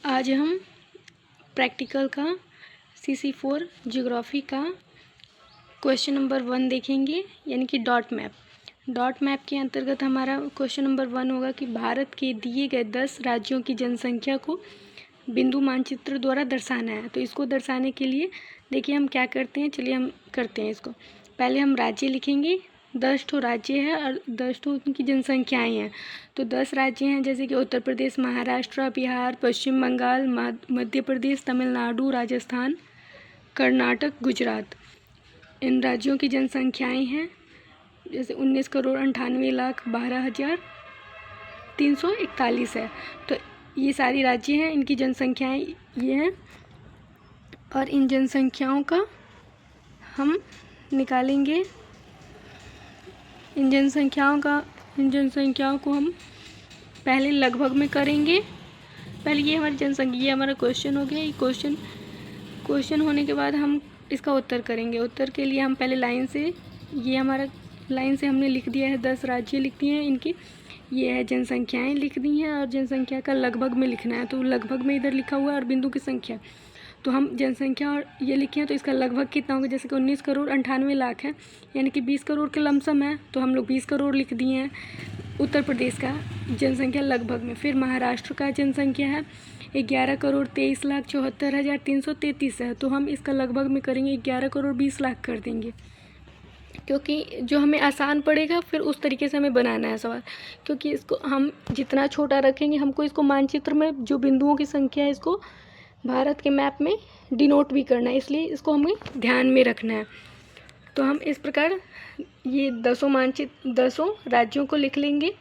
आज हम प्रैक्टिकल का CC4 ज्योग्राफी का क्वेश्चन नंबर 1 देखेंगे, यानी कि डॉट मैप। डॉट मैप के अंतर्गत हमारा क्वेश्चन नंबर 1 होगा कि भारत के दिए गए 10 राज्यों की जनसंख्या को बिंदु मानचित्र द्वारा दर्शाना है। तो इसको दर्शाने के लिए देखिए हम क्या करते हैं, चलिए हम करते हैं इसको। पहले हम राज्य लिखेंगे, 10 ठो राज्य है और 10 ठो उनकी जनसंख्याएं हैं। तो 10 राज्य हैं, जैसे कि उत्तर प्रदेश, महाराष्ट्र, बिहार, पश्चिम बंगाल, मध्य प्रदेश, तमिलनाडु, राजस्थान, कर्नाटक, गुजरात। इन राज्यों की जनसंख्याएं हैं जैसे 19,98,12,341 है। तो ये सारी राज्य हैं, इनकी जनसंख्याएं ये हैं और इन जनसंख्याओं का हम निकालेंगे। इन जनसंख्याओं को हम पहले लगभग में करेंगे। पहले ये हमारी जनसंख्या, ये हमारा क्वेश्चन हो गया। ये क्वेश्चन होने के बाद हम इसका उत्तर करेंगे। उत्तर के लिए हम पहले लाइन से, ये हमारा लाइन से हमने लिख दिया है, 10 राज्य लिख दिए हैं, इनकी ये है जनसंख्याएं लिख दी हैं और जनसंख्या का लगभग में लिखना है। तो लगभग में इधर लिखा हुआ है और बिंदु की संख्या, तो हम जनसंख्या और ये लिखे हैं, तो इसका लगभग कितना होगा। जैसे कि 19,98,00,000 है, यानी कि 20 करोड़ के लमसम है, तो हम लोग 20 करोड़ लिख दिए हैं उत्तर प्रदेश का जनसंख्या लगभग में। फिर महाराष्ट्र का जनसंख्या है 11,23,74,333 है, तो हम इसका लगभग में करेंगे 11,20,00,000 कर देंगे, क्योंकि जो हमें आसान पड़ेगा फिर उस तरीके से हमें बनाना है सवाल। क्योंकि इसको हम जितना छोटा रखेंगे, हमको इसको मानचित्र में जो बिंदुओं की संख्या है इसको भारत के मैप में डिनोट भी करना है, इसलिए इसको हमें ध्यान में रखना है। तो हम इस प्रकार ये 10 राज्यों को लिख लेंगे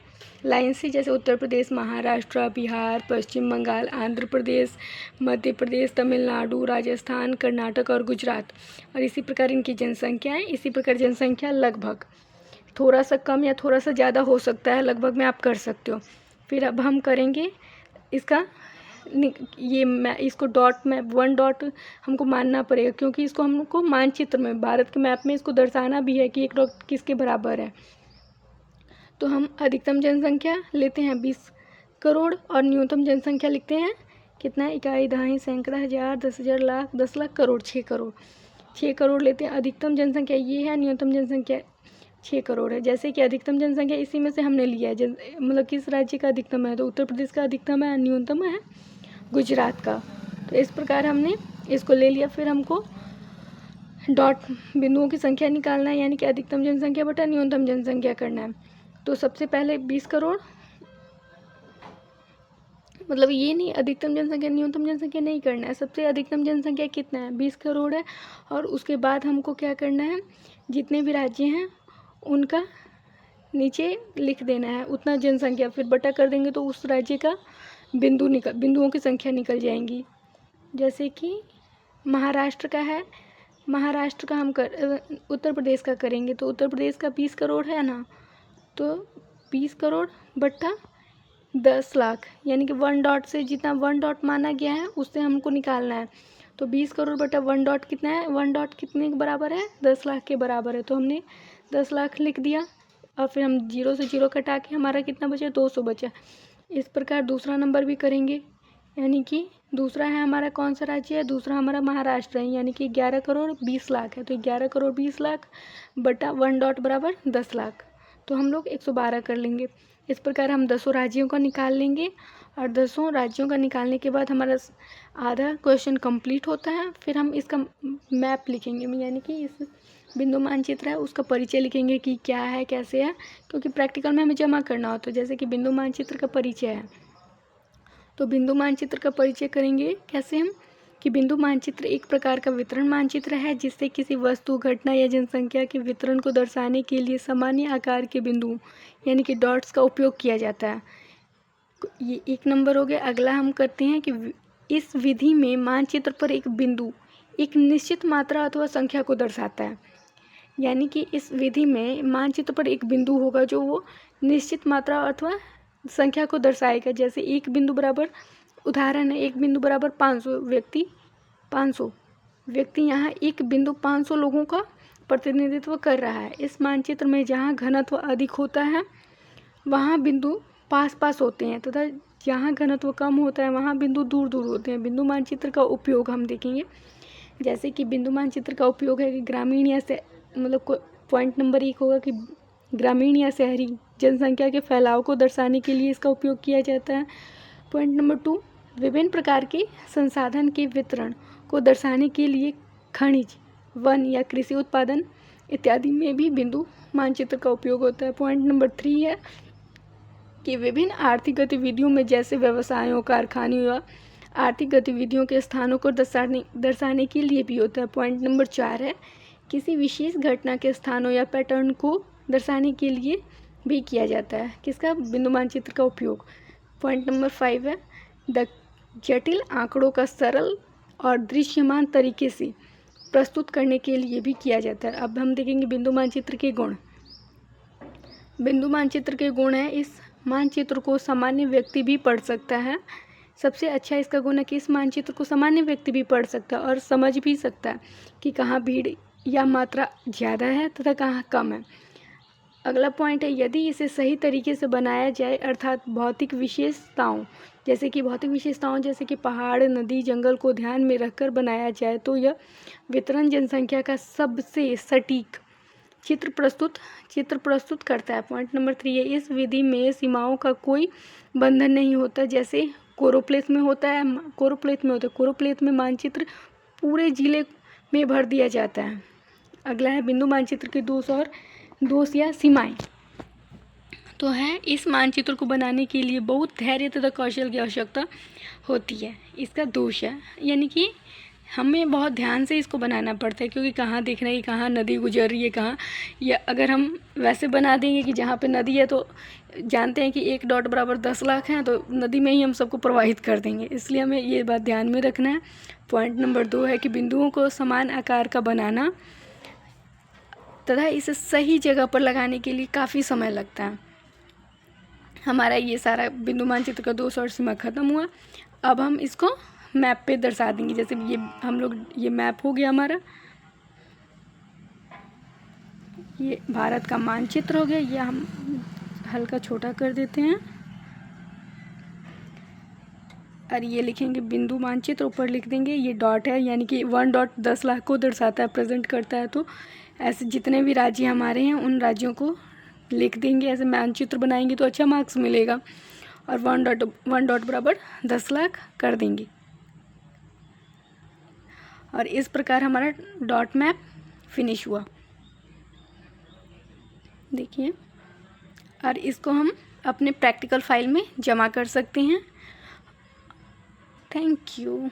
लाइन से, जैसे उत्तर प्रदेश, महाराष्ट्र, बिहार, पश्चिम बंगाल, आंध्र प्रदेश, मध्य प्रदेश, तमिलनाडु, राजस्थान, कर्नाटक और गुजरात। और इसी प्रकार इनकी जनसंख्याएं, इसी प्रकार जनसंख्या लगभग थोड़ा सा कम या थोड़ा सा ज़्यादा हो सकता है, लगभग में आप कर सकते हो। फिर अब हम करेंगे इसका इसको डॉट मैप, 1 डॉट हमको मानना पड़ेगा, क्योंकि इसको हमको मानचित्र में, भारत के मैप में इसको दर्शाना भी है कि 1 डॉट किसके बराबर है। तो हम अधिकतम जनसंख्या लेते हैं 20 करोड़ और न्यूनतम जनसंख्या लिखते हैं कितना, इकाई, दहाई, सैकड़ा, हज़ार, 10,000, लाख, 10 लाख, करोड़, 6 करोड़ लेते हैं। अधिकतम जनसंख्या ये है, न्यूनतम जनसंख्या 6 करोड़ है। जैसे कि अधिकतम जनसंख्या इसी में से हमने लिया है, मतलब किस राज्य का अधिकतम है, तो उत्तर प्रदेश का अधिकतम है, न्यूनतम है गुजरात का। तो इस प्रकार हमने इसको ले लिया। फिर हमको डॉट बिंदुओं की संख्या निकालना है, यानी कि अधिकतम जनसंख्या बटा न्यूनतम जनसंख्या करना है। तो सबसे पहले 20 करोड़, मतलब ये नहीं अधिकतम जनसंख्या न्यूनतम जनसंख्या नहीं करना है, सबसे अधिकतम जनसंख्या कितना है, 20 करोड़ है। और उसके बाद हमको क्या करना है, जितने भी राज्य हैं उनका नीचे लिख देना है उतना जनसंख्या, फिर बटा कर देंगे तो उस राज्य का बिंदुओं की संख्या निकल जाएंगी। जैसे कि महाराष्ट्र का है, महाराष्ट्र का हम उत्तर प्रदेश का करेंगे, तो उत्तर प्रदेश का 20 करोड़ है ना, तो 20 करोड़ बटा 10 लाख, यानी कि 1 डॉट से जितना 1 डॉट माना गया है उससे हमको निकालना है। तो 20 करोड़ बटा 1 डॉट कितना है, 1 डॉट कितने के बराबर है, 10 लाख के बराबर है। तो हमने 10 लाख लिख दिया और फिर हम 0 से 0 कटा के हमारा कितना बचा, 200 बचा। इस प्रकार दूसरा नंबर भी करेंगे, यानी कि दूसरा है हमारा कौन सा राज्य है, दूसरा हमारा महाराष्ट्र है, यानी कि 11,20,00,000 है। तो 11,20,00,000 बटा 1 डॉट बराबर 10 लाख, तो हम लोग 112 कर लेंगे। इस प्रकार हम 10 राज्यों का निकाल लेंगे और 10 राज्यों का निकालने के बाद हमारा आधा क्वेश्चन कंप्लीट होता है। फिर हम इसका मैप लिखेंगे, यानी कि इस बिंदु मानचित्र है उसका परिचय लिखेंगे कि क्या है, कैसे है, क्योंकि प्रैक्टिकल में हमें जमा करना होता है। जैसे कि बिंदु मानचित्र का परिचय है, तो बिंदु मानचित्र का परिचय करेंगे कैसे हम, कि बिंदु मानचित्र एक प्रकार का वितरण मानचित्र है, जिससे किसी वस्तु, घटना या जनसंख्या के वितरण को दर्शाने के लिए सामान्य आकार के बिंदु यानी कि डॉट्स का उपयोग किया जाता है। ये 1 नंबर हो गया। अगला हम करते हैं कि इस विधि में मानचित्र पर एक बिंदु एक निश्चित मात्रा अथवा संख्या को दर्शाता है, यानी कि इस विधि में मानचित्र पर एक बिंदु होगा जो वो निश्चित मात्रा अथवा संख्या को दर्शाएगा। जैसे एक बिंदु बराबर, उदाहरण है, एक बिंदु बराबर 500 व्यक्ति यहाँ एक बिंदु 500 लोगों का प्रतिनिधित्व कर रहा है। इस मानचित्र में जहाँ घनत्व अधिक होता है वहाँ बिंदु पास पास होते हैं तथा जहाँ घनत्व कम होता है वहाँ बिंदु दूर दूर होते हैं। बिंदु मानचित्र का उपयोग हम देखेंगे, जैसे कि बिंदु मानचित्र का उपयोग है कि ग्रामीण या मतलब पॉइंट नंबर 1 होगा कि ग्रामीण या शहरी जनसंख्या के फैलाव को दर्शाने के लिए इसका उपयोग किया जाता है। पॉइंट नंबर 2, विभिन्न प्रकार के संसाधन के वितरण को दर्शाने के लिए खनिज, वन या कृषि उत्पादन इत्यादि में भी बिंदु मानचित्र का उपयोग होता है। पॉइंट नंबर 3 है कि विभिन्न आर्थिक गतिविधियों में, जैसे व्यवसायों, कारखानों या आर्थिक गतिविधियों के स्थानों को दर्शाने के लिए भी होता है। पॉइंट नंबर 4 है किसी विशेष घटना के स्थानों या पैटर्न को दर्शाने के लिए भी किया जाता है किसका, बिंदु मानचित्र का उपयोग। पॉइंट नंबर 5 है जटिल आंकड़ों का सरल और दृश्यमान तरीके से प्रस्तुत करने के लिए भी किया जाता है। अब हम देखेंगे बिंदु मानचित्र के गुण। बिंदु मानचित्र के गुण है, इस मानचित्र को सामान्य व्यक्ति भी पढ़ सकता है। सबसे अच्छा इसका गुण है कि इस मानचित्र को सामान्य व्यक्ति भी पढ़ सकता है और समझ भी सकता है कि कहाँ भीड़ या मात्रा ज़्यादा है तथा कहाँ कम है। अगला पॉइंट है यदि इसे सही तरीके से बनाया जाए, अर्थात भौतिक विशेषताओं जैसे कि पहाड़, नदी, जंगल को ध्यान में रखकर बनाया जाए तो यह वितरण जनसंख्या का सबसे सटीक चित्र प्रस्तुत करता है। पॉइंट नंबर 3 है इस विधि में सीमाओं का कोई बंधन नहीं होता, जैसे कोरोप्लेथ में होता है। कोरोप्लेथ में मानचित्र पूरे जिले में भर दिया जाता है। अगला है बिंदु मानचित्र के दोष या सीमाएं। तो है इस मानचित्र को बनाने के लिए बहुत धैर्य तथा कौशल की आवश्यकता होती है। इसका दोष है यानी कि हमें बहुत ध्यान से इसको बनाना पड़ता है, क्योंकि कहाँ देखना है कि कहाँ नदी गुजर रही है कहाँ, या अगर हम वैसे बना देंगे कि जहाँ पे नदी है तो जानते हैं कि 1 डॉट बराबर 10 लाख हैं, तो नदी में ही हम सबको प्रवाहित कर देंगे, इसलिए हमें ये बात ध्यान में रखना है। पॉइंट नंबर 2 है कि बिंदुओं को समान आकार का बनाना तथा इसे सही जगह पर लगाने के लिए काफ़ी समय लगता है। हमारा ये सारा बिंदु मानचित्र का दोष और सीमा खत्म हुआ। अब हम इसको मैप पे दर्शा देंगे। जैसे ये मैप हो गया हमारा, ये भारत का मानचित्र हो गया। ये हम हल्का छोटा कर देते हैं और ये लिखेंगे बिंदु मानचित्र, ऊपर लिख देंगे ये डॉट है, यानी कि 1 डॉट 10 लाख को दर्शाता है, प्रेजेंट करता है। तो ऐसे जितने भी राज्य हमारे हैं उन राज्यों को लिख देंगे। ऐसे मानचित्र बनाएंगे तो अच्छा मार्क्स मिलेगा। और 1 डॉट बराबर 10 लाख कर देंगे। और इस प्रकार हमारा डॉट मैप फिनिश हुआ, देखिए। और इसको हम अपने प्रैक्टिकल फाइल में जमा कर सकते हैं। Thank you.